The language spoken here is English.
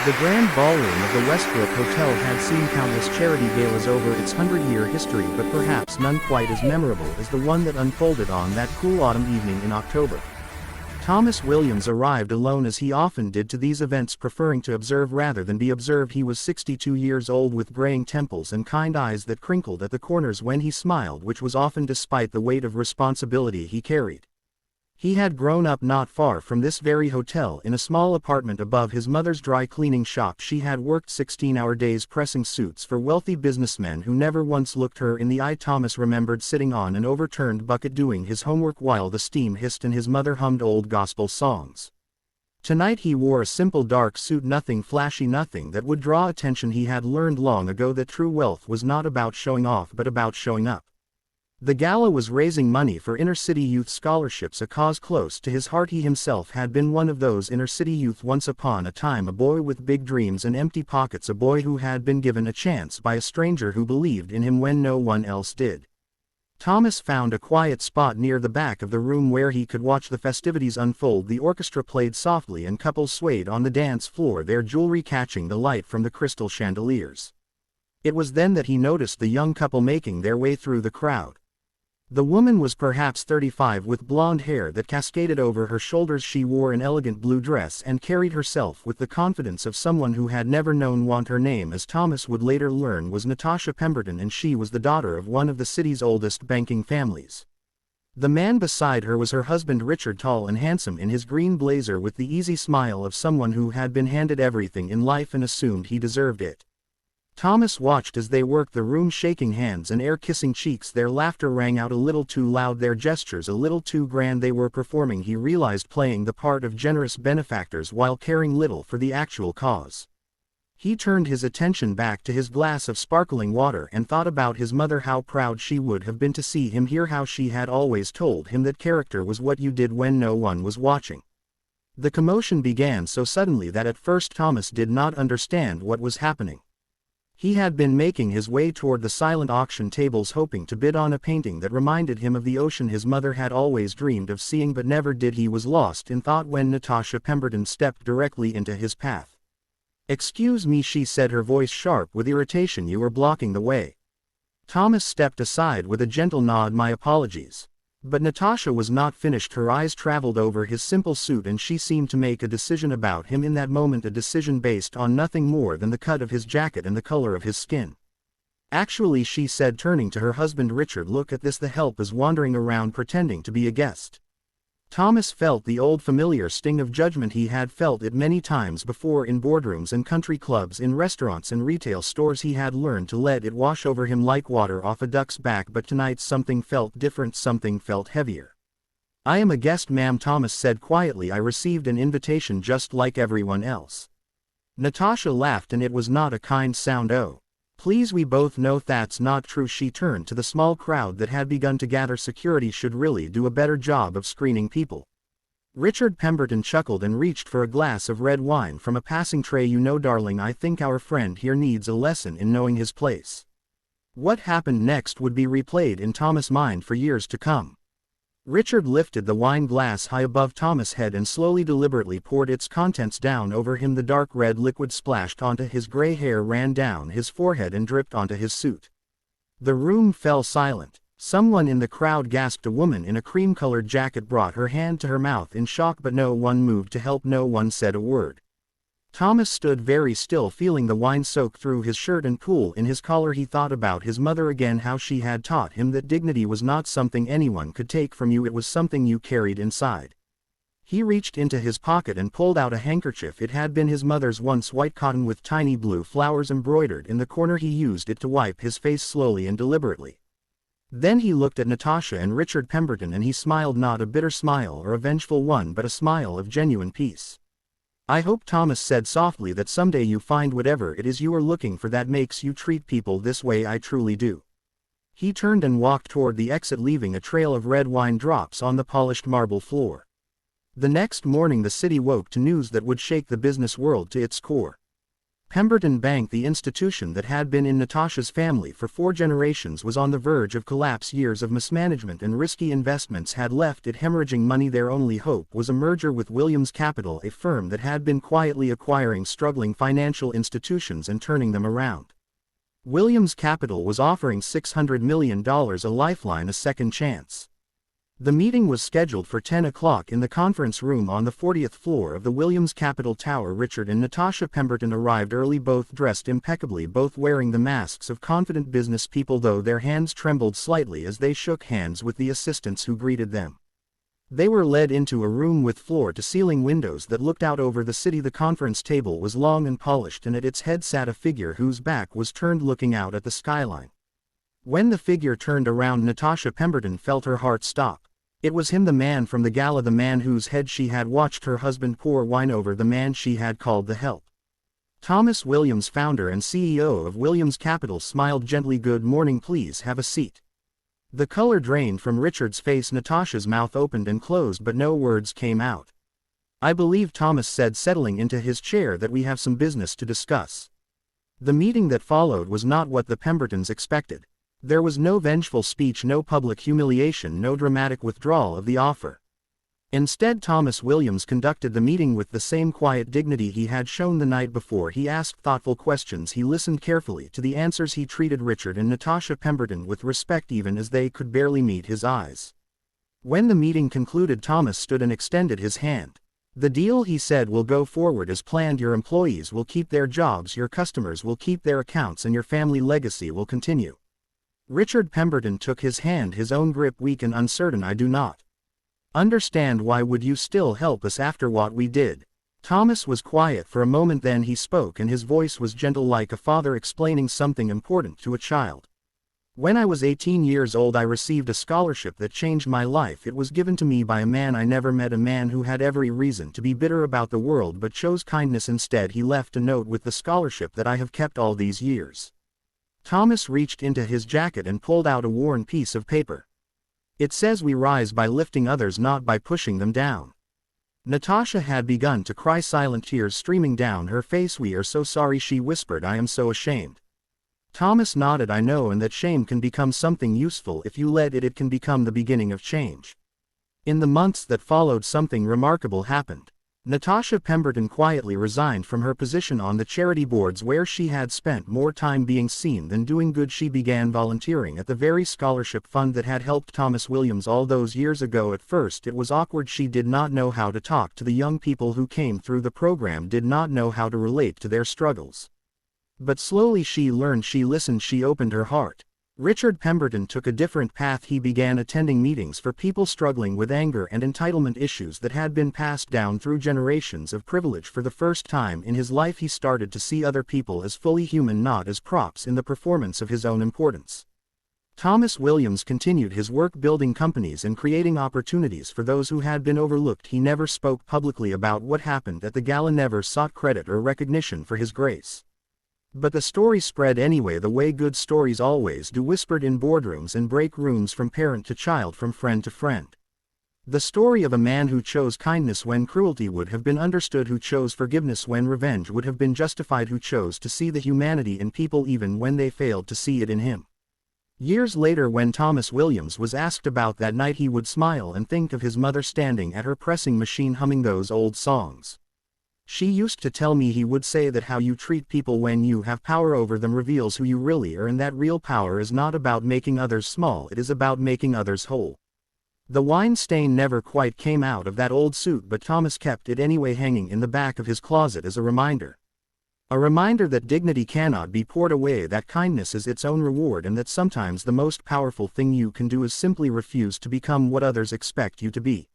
The grand ballroom of the Westbrook Hotel had seen countless charity galas over its 100-year history, but perhaps none quite as memorable as the one that unfolded on that cool autumn evening in October. Thomas Williams arrived alone, as he often did to these events, preferring to observe rather than be observed. He was 62 years old, with graying temples and kind eyes that crinkled at the corners when he smiled, which was often despite the weight of responsibility he carried. He had grown up not far from this very hotel, in a small apartment above his mother's dry cleaning shop. She had worked 16-hour days pressing suits for wealthy businessmen who never once looked her in the eye. Thomas remembered sitting on an overturned bucket doing his homework while the steam hissed and his mother hummed old gospel songs. Tonight he wore a simple dark suit, nothing flashy, nothing that would draw attention. He had learned long ago that true wealth was not about showing off but about showing up. The gala was raising money for inner-city youth scholarships, a cause close to his heart. He himself had been one of those inner-city youth once upon a time, a boy with big dreams and empty pockets, a boy who had been given a chance by a stranger who believed in him when no one else did. Thomas found a quiet spot near the back of the room where he could watch the festivities unfold. The orchestra played softly and couples swayed on the dance floor, their jewelry catching the light from the crystal chandeliers. It was then that he noticed the young couple making their way through the crowd. The woman was perhaps 35, with blonde hair that cascaded over her shoulders. She wore an elegant blue dress and carried herself with the confidence of someone who had never known want. Her name, as Thomas would later learn, was Natasha Pemberton, and she was the daughter of one of the city's oldest banking families. The man beside her was her husband Richard, tall and handsome in his green blazer, with the easy smile of someone who had been handed everything in life and assumed he deserved it. Thomas watched as they worked the room, shaking hands and air-kissing cheeks. Their laughter rang out a little too loud, their gestures a little too grand. They were performing, he realized, playing the part of generous benefactors while caring little for the actual cause. He turned his attention back to his glass of sparkling water and thought about his mother, how proud she would have been to see him here, how she had always told him that character was what you did when no one was watching. The commotion began so suddenly that at first Thomas did not understand what was happening. He had been making his way toward the silent auction tables, hoping to bid on a painting that reminded him of the ocean his mother had always dreamed of seeing but never did. He was lost in thought when Natasha Pemberton stepped directly into his path. "Excuse me," she said, her voice sharp with irritation. "You were blocking the way." Thomas stepped aside with a gentle nod. "My apologies." But Natasha was not finished. Her eyes traveled over his simple suit, and she seemed to make a decision about him in that moment, a decision based on nothing more than the cut of his jacket and the color of his skin. "Actually," she said, turning to her husband Richard, "look at this. The help is wandering around pretending to be a guest." Thomas felt the old familiar sting of judgment. He had felt it many times before, in boardrooms and country clubs, in restaurants and retail stores. He had learned to let it wash over him like water off a duck's back, but tonight something felt different, something felt heavier. "I am a guest, ma'am," Thomas said quietly. "I received an invitation just like everyone else." Natasha laughed, and it was not a kind sound. "Oh, please, we both know that's not true." She turned to the small crowd that had begun to gather. "Security should really do a better job of screening people." Richard Pemberton chuckled and reached for a glass of red wine from a passing tray. "You know, darling, I think our friend here needs a lesson in knowing his place." What happened next would be replayed in Thomas' mind for years to come. Richard lifted the wine glass high above Thomas' head and slowly, deliberately poured its contents down over him. The dark red liquid splashed onto his gray hair, ran down his forehead and dripped onto his suit. The room fell silent. Someone in the crowd gasped. A woman in a cream-colored jacket brought her hand to her mouth in shock, but no one moved to help. No one said a word. Thomas stood very still, feeling the wine soak through his shirt and pool in his collar. He thought about his mother again, how she had taught him that dignity was not something anyone could take from you, it was something you carried inside. He reached into his pocket and pulled out a handkerchief. It had been his mother's, once white cotton with tiny blue flowers embroidered in the corner. He used it to wipe his face slowly and deliberately. Then he looked at Natasha and Richard Pemberton, and he smiled, not a bitter smile or a vengeful one, but a smile of genuine peace. "I hope," Thomas said softly, "that someday you find whatever it is you are looking for that makes you treat people this way. I truly do." He turned and walked toward the exit, leaving a trail of red wine drops on the polished marble floor. The next morning the city woke to news that would shake the business world to its core. Pemberton Bank, the institution that had been in Natasha's family for 4 generations, was on the verge of collapse. Years of mismanagement and risky investments had left it hemorrhaging money. Their only hope was a merger with Williams Capital, a firm that had been quietly acquiring struggling financial institutions and turning them around. Williams Capital was offering $600 million, a lifeline, a second chance. The meeting was scheduled for 10 o'clock in the conference room on the 40th floor of the Williams Capital Tower. Richard and Natasha Pemberton arrived early, both dressed impeccably, both wearing the masks of confident business people, though their hands trembled slightly as they shook hands with the assistants who greeted them. They were led into a room with floor-to-ceiling windows that looked out over the city. The conference table was long and polished, and at its head sat a figure whose back was turned, looking out at the skyline. When the figure turned around, Natasha Pemberton felt her heart stop. It was him, the man from the gala, the man whose head she had watched her husband pour wine over, the man she had called the help. Thomas Williams, founder and CEO of Williams Capital, smiled gently. "Good morning, please have a seat." The color drained from Richard's face. Natasha's mouth opened and closed, but no words came out. "I believe," Thomas said, settling into his chair, "that we have some business to discuss." The meeting that followed was not what the Pembertons expected. There was no vengeful speech, no public humiliation, no dramatic withdrawal of the offer. Instead, Thomas Williams conducted the meeting with the same quiet dignity he had shown the night before. He asked thoughtful questions. He listened carefully to the answers. He treated Richard and Natasha Pemberton with respect, even as they could barely meet his eyes. When the meeting concluded, Thomas stood and extended his hand. "The deal," he said, "will go forward as planned. Your employees will keep their jobs, your customers will keep their accounts, and your family legacy will continue." Richard Pemberton took his hand, his own grip weak and uncertain. "I do not understand. Why would you still help us after what we did?" Thomas was quiet for a moment, then he spoke, and his voice was gentle, like a father explaining something important to a child. "When I was 18 years old, I received a scholarship that changed my life. It was given to me by a man I never met, a man who had every reason to be bitter about the world but chose kindness instead. He left a note with the scholarship that I have kept all these years." Thomas reached into his jacket and pulled out a worn piece of paper. "It says we rise by lifting others, not by pushing them down." Natasha had begun to cry, silent tears streaming down her face. "We are so sorry," she whispered. "I am so ashamed." Thomas nodded. "I know, and that shame can become something useful if you let it. It can become the beginning of change." In the months that followed, something remarkable happened. Natasha Pemberton quietly resigned from her position on the charity boards, where she had spent more time being seen than doing good. She began volunteering at the very scholarship fund that had helped Thomas Williams all those years ago. At first it was awkward. She did not know how to talk to the young people who came through the program, did not know how to relate to their struggles. But slowly she learned, she listened, she opened her heart. Richard Pemberton took a different path. He began attending meetings for people struggling with anger and entitlement, issues that had been passed down through generations of privilege. For the first time in his life, he started to see other people as fully human, not as props in the performance of his own importance. Thomas Williams continued his work building companies and creating opportunities for those who had been overlooked. He never spoke publicly about what happened at the gala, never sought credit or recognition for his grace. But the story spread anyway, the way good stories always do, whispered in boardrooms and break rooms, from parent to child, from friend to friend. The story of a man who chose kindness when cruelty would have been understood, who chose forgiveness when revenge would have been justified, who chose to see the humanity in people even when they failed to see it in him. Years later, when Thomas Williams was asked about that night, he would smile and think of his mother standing at her pressing machine humming those old songs. "She used to tell me," he would say, "that how you treat people when you have power over them reveals who you really are, and that real power is not about making others small, it is about making others whole." The wine stain never quite came out of that old suit, but Thomas kept it anyway, hanging in the back of his closet as a reminder. A reminder that dignity cannot be poured away, that kindness is its own reward, and that sometimes the most powerful thing you can do is simply refuse to become what others expect you to be.